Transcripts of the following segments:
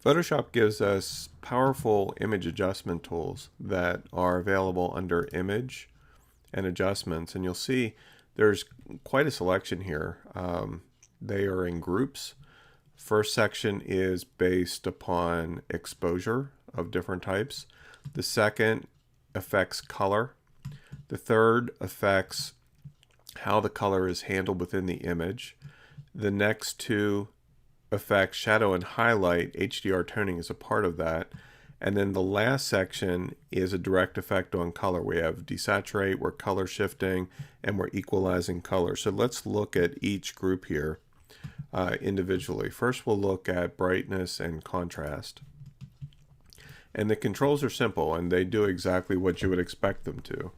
Photoshop gives us powerful image adjustment tools that are available under Image and Adjustments. And you'll see there's quite a selection here. They are in groups. First section is based upon exposure of different types. The second affects color. The third affects how the color is handled within the image. The next two affect shadow and highlight. HDR toning is a part of that. And then the last section is a direct effect on color. We have desaturate, we're color shifting, and we're equalizing color. So let's look at each group here individually. First, we'll look at brightness and contrast. And the controls are simple, and they do exactly what you would expect them to.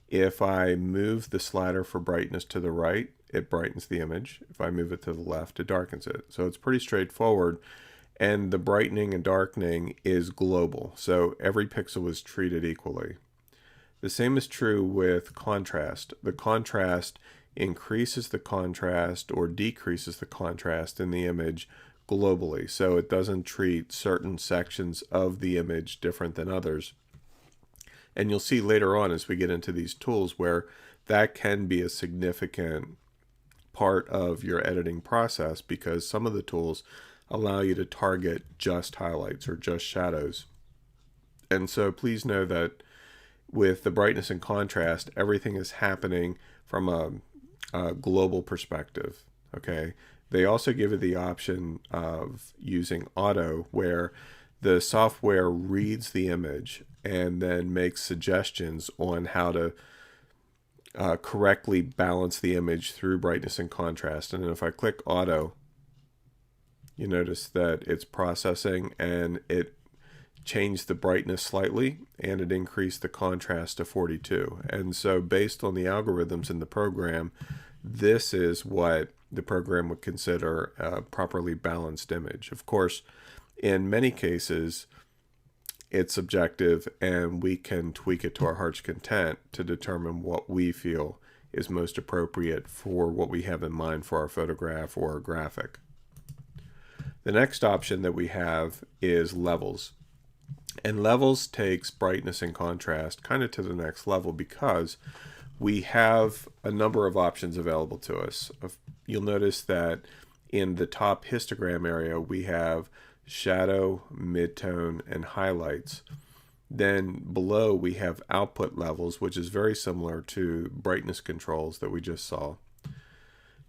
If I move the slider for brightness to the right, it brightens the image. If I move it to the left, it darkens it. So it's pretty straightforward. And the brightening and darkening is global. So every pixel is treated equally. The same is true with contrast. The contrast increases the contrast or decreases the contrast in the image globally. So it doesn't treat certain sections of the image different than others. And you'll see later on as we get into these tools where that can be a significant part of your editing process, because some of the tools allow you to target just highlights or just shadows. And so please know that with the brightness and contrast, everything is happening from a global perspective. Okay. They also give you the option of using auto, where the software reads the image and then makes suggestions on how to correctly balance the image through brightness and contrast. And then if I click auto, you notice that it's processing and it changed the brightness slightly and it increased the contrast to 42. And so based on the algorithms in the program, this is what the program would consider a properly balanced image. Of course, in many cases, it's subjective and we can tweak it to our heart's content to determine what we feel is most appropriate for what we have in mind for our photograph or our graphic. The next option that we have is levels. And levels takes brightness and contrast kind of to the next level, because we have a number of options available to us. You'll notice that in the top histogram area, we have shadow, midtone, and highlights. Then below we have output levels, which is very similar to brightness controls that we just saw.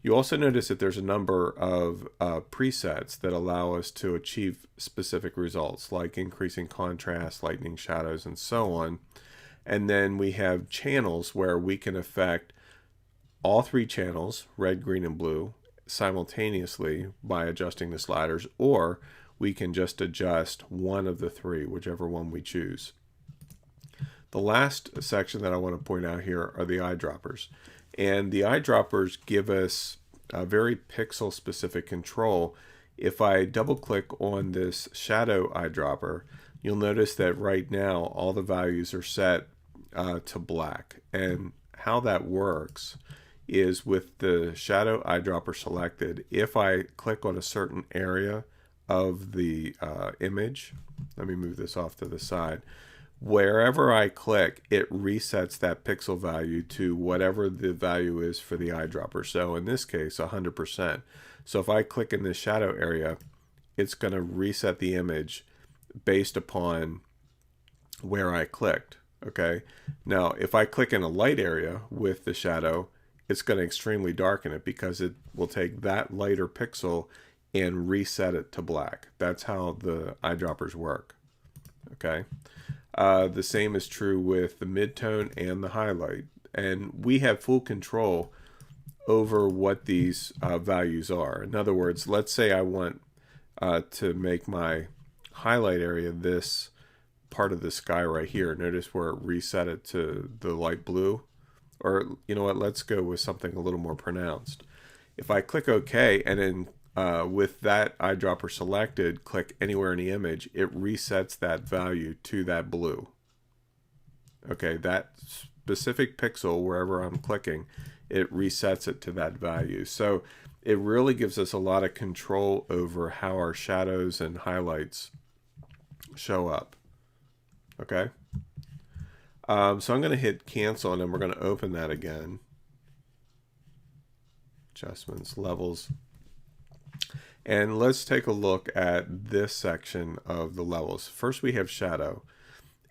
You also notice that there's a number of presets that allow us to achieve specific results, like increasing contrast, lightening shadows, and so on. And then we have channels where we can affect all three channels, red, green, and blue, simultaneously by adjusting the sliders, or we can just adjust one of the three, whichever one we choose. The last section that I want to point out here are the eyedroppers. And the eyedroppers give us a very pixel specific control. If I double click on this shadow eyedropper, you'll notice that right now all the values are set to black. And how that works is with the shadow eyedropper selected, if I click on a certain area of the image, let me move this off to the side, wherever I click, it resets that pixel value to whatever the value is for the eyedropper. So in this case, 100%. So if I click in this shadow area, it's going to reset the image based upon where I clicked. Okay. Now, if I click in a light area with the shadow, it's going to extremely darken it, because it will take that lighter pixel and reset it to black. That's how the eyedroppers work. Okay. The same is true with the midtone and the highlight. And we have full control over what these values are. In other words, let's say I want to make my highlight area this part of the sky right here. Notice where it reset it to the light blue. Or, you know what, let's go with something a little more pronounced. If I click OK, and then with that eyedropper selected, click anywhere in the image, it resets that value to that blue. Okay, that specific pixel, wherever I'm clicking, it resets it to that value. So it really gives us a lot of control over how our shadows and highlights show up. Okay. So I'm going to hit cancel, and then we're going to open that again. Adjustments, levels. And let's take a look at this section of the levels. First we have shadow.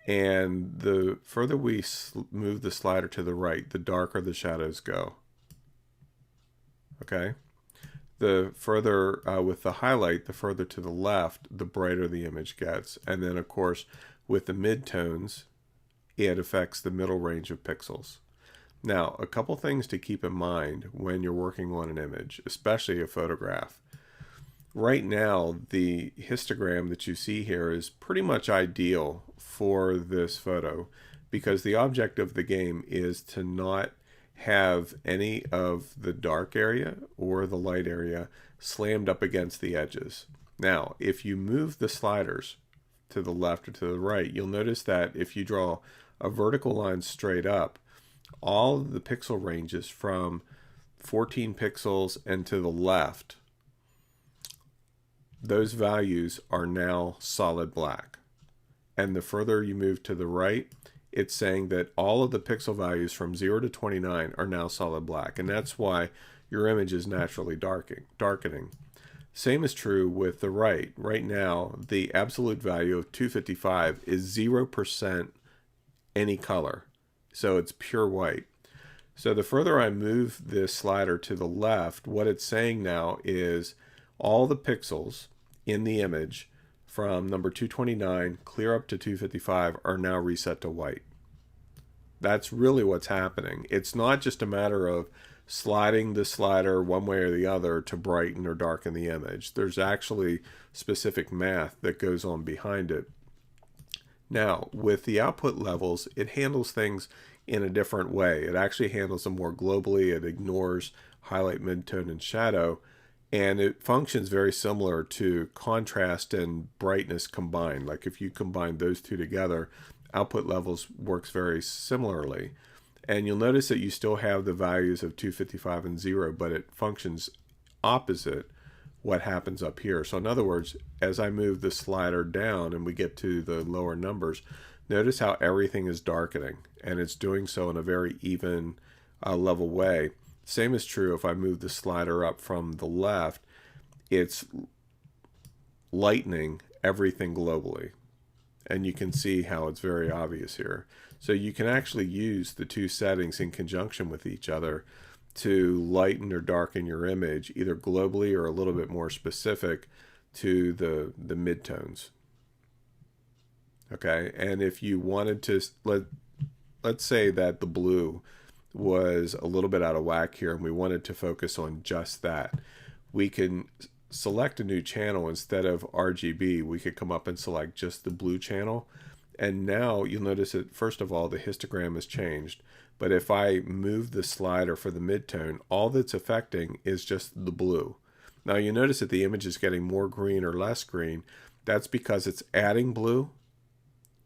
And the further we move the slider to the right, the darker the shadows go. Okay? The further with the highlight, the further to the left, the brighter the image gets. And then, of course, with the midtones, it affects the middle range of pixels. Now, a couple things to keep in mind when you're working on an image, especially a photograph. Right now, the histogram that you see here is pretty much ideal for this photo because the object of the game is to not have any of the dark area or the light area slammed up against the edges. Now, if you move the sliders to the left or to the right, you'll notice that if you draw a vertical line straight up, all of the pixel ranges from 14 pixels and to the left, those values are now solid black. And the further you move to the right, it's saying that all of the pixel values from 0 to 29 are now solid black. And that's why your image is naturally darkening. Same is true with the right. Right now, the absolute value of 255 is 0% any color. So it's pure white. So the further I move this slider to the left, what it's saying now is all the pixels in the image from number 229 clear up to 255 are now reset to white. That's really what's happening. It's not just a matter of sliding the slider one way or the other to brighten or darken the image. There's actually specific math that goes on behind it. Now, with the output levels, it handles things in a different way. It actually handles them more globally. It ignores highlight, midtone, and shadow. And it functions very similar to contrast and brightness combined. Like if you combine those two together, output levels works very similarly. And you'll notice that you still have the values of 255 and 0, but it functions opposite what happens up here. So in other words, as I move the slider down and we get to the lower numbers, notice how everything is darkening, and it's doing so in a very even level way. Same is true if I move the slider up from the left, it's lightening everything globally. And you can see how it's very obvious here. So you can actually use the two settings in conjunction with each other to lighten or darken your image, either globally or a little bit more specific to the midtones. Okay, and if you wanted to, let's say that the blue was a little bit out of whack here and we wanted to focus on just that, we can select a new channel. Instead of RGB, we could come up and select just the blue channel. And now you'll notice that first of all, the histogram has changed. But if I move the slider for the midtone, all that's affecting is just the blue. Now you notice that the image is getting more green or less green. That's because it's adding blue,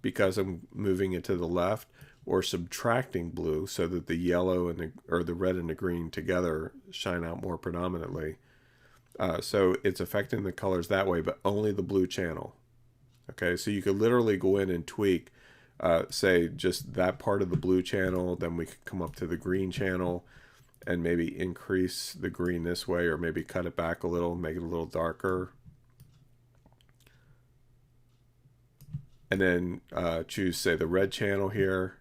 because I'm moving it to the left, or subtracting blue so that the yellow and the red and the green together shine out more predominantly. So it's affecting the colors that way, but only the blue channel. Okay, so you could literally go in and tweak, say just that part of the blue channel, then we could come up to the green channel and maybe increase the green this way, or maybe cut it back a little, make it a little darker. And then choose, say, the red channel here.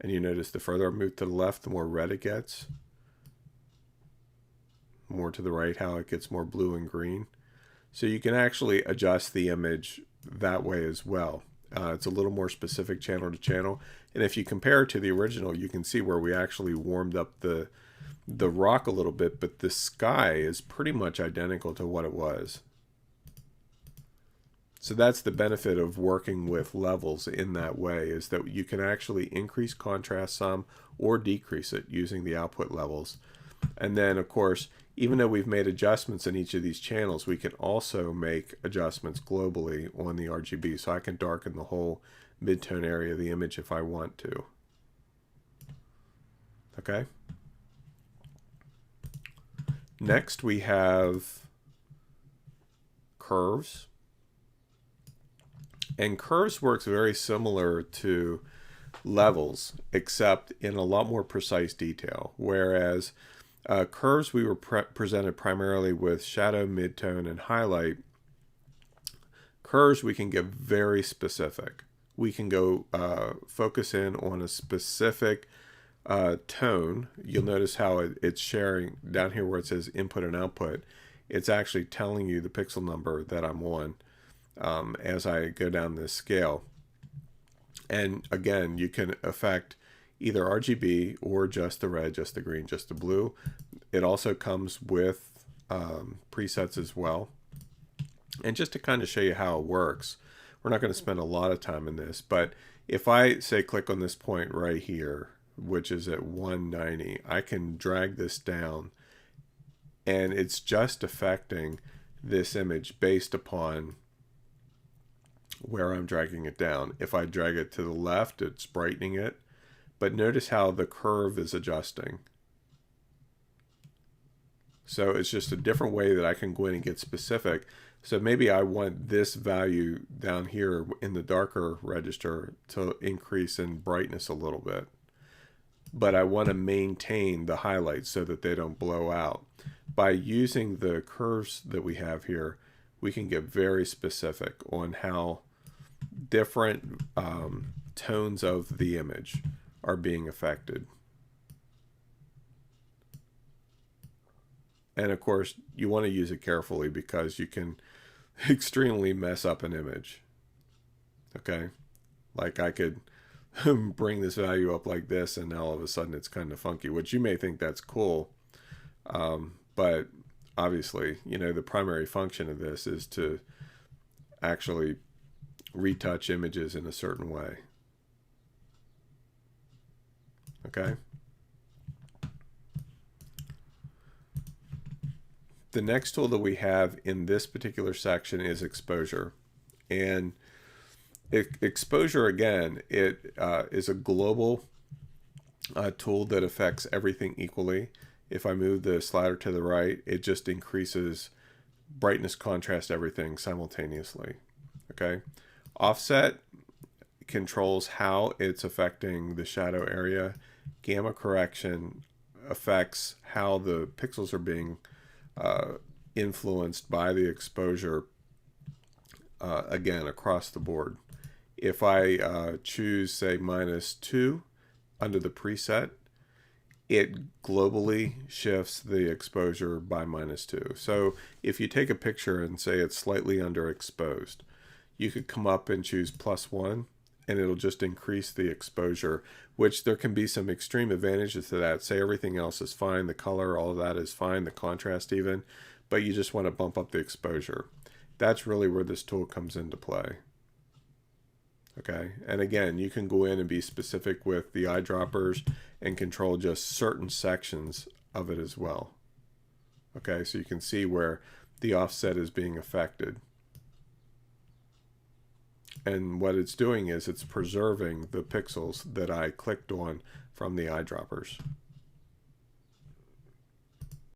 And you notice the further I move to the left, the more red it gets. More to the right, how it gets more blue and green. So you can actually adjust the image that way as well. It's a little more specific channel to channel. And if you compare it to the original, you can see where we actually warmed up the rock a little bit, but the sky is pretty much identical to what it was. So that's the benefit of working with levels in that way, is that you can actually increase contrast some or decrease it using the output levels. And then, of course, even though we've made adjustments in each of these channels, we can also make adjustments globally on the RGB. So I can darken the whole midtone area of the image if I want to. Okay. Next, we have curves. And curves works very similar to levels, except in a lot more precise detail. Whereas curves, we were presented primarily with shadow, midtone, and highlight. Curves, we can get very specific. We can go focus in on a specific tone. You'll notice how it's sharing down here where it says input and output. It's actually telling you the pixel number that I'm on as I go down this scale. And again, you can affect either RGB or just the red, just the green, just the blue. It also comes with presets as well. And just to kind of show you how it works, we're not going to spend a lot of time in this, but if I say click on this point right here, which is at 190, I can drag this down and it's just affecting this image based upon where I'm dragging it down. If I drag it to the left, it's brightening it, but notice how the curve is adjusting. So it's just a different way that I can go in and get specific. So maybe I want this value down here in the darker register to increase in brightness a little bit, but I want to maintain the highlights so that they don't blow out. By using the curves that we have here, we can get very specific on how different tones of the image are being affected. And of course, you want to use it carefully because you can extremely mess up an image. Okay, like I could bring this value up like this and now all of a sudden it's kind of funky, which you may think that's cool, but obviously, you know, the primary function of this is to actually retouch images in a certain way. Okay. The next tool that we have in this particular section is exposure. And exposure, again, it is a global tool that affects everything equally. If I move the slider to the right, it just increases brightness, contrast, everything simultaneously. Okay. Offset controls how it's affecting the shadow area. Gamma correction affects how the pixels are being influenced by the exposure, again, across the board. If I choose, say, -2 under the preset, it globally shifts the exposure by -2. So if you take a picture and say it's slightly underexposed, you could come up and choose +1 and it'll just increase the exposure, which there can be some extreme advantages to that. Say everything else is fine, the color, all of that is fine, the contrast even, but you just want to bump up the exposure. That's really where this tool comes into play. Okay, and again, you can go in and be specific with the eyedroppers and control just certain sections of it as well. Okay, so you can see where the offset is being affected. And what it's doing is it's preserving the pixels that I clicked on from the eyedroppers.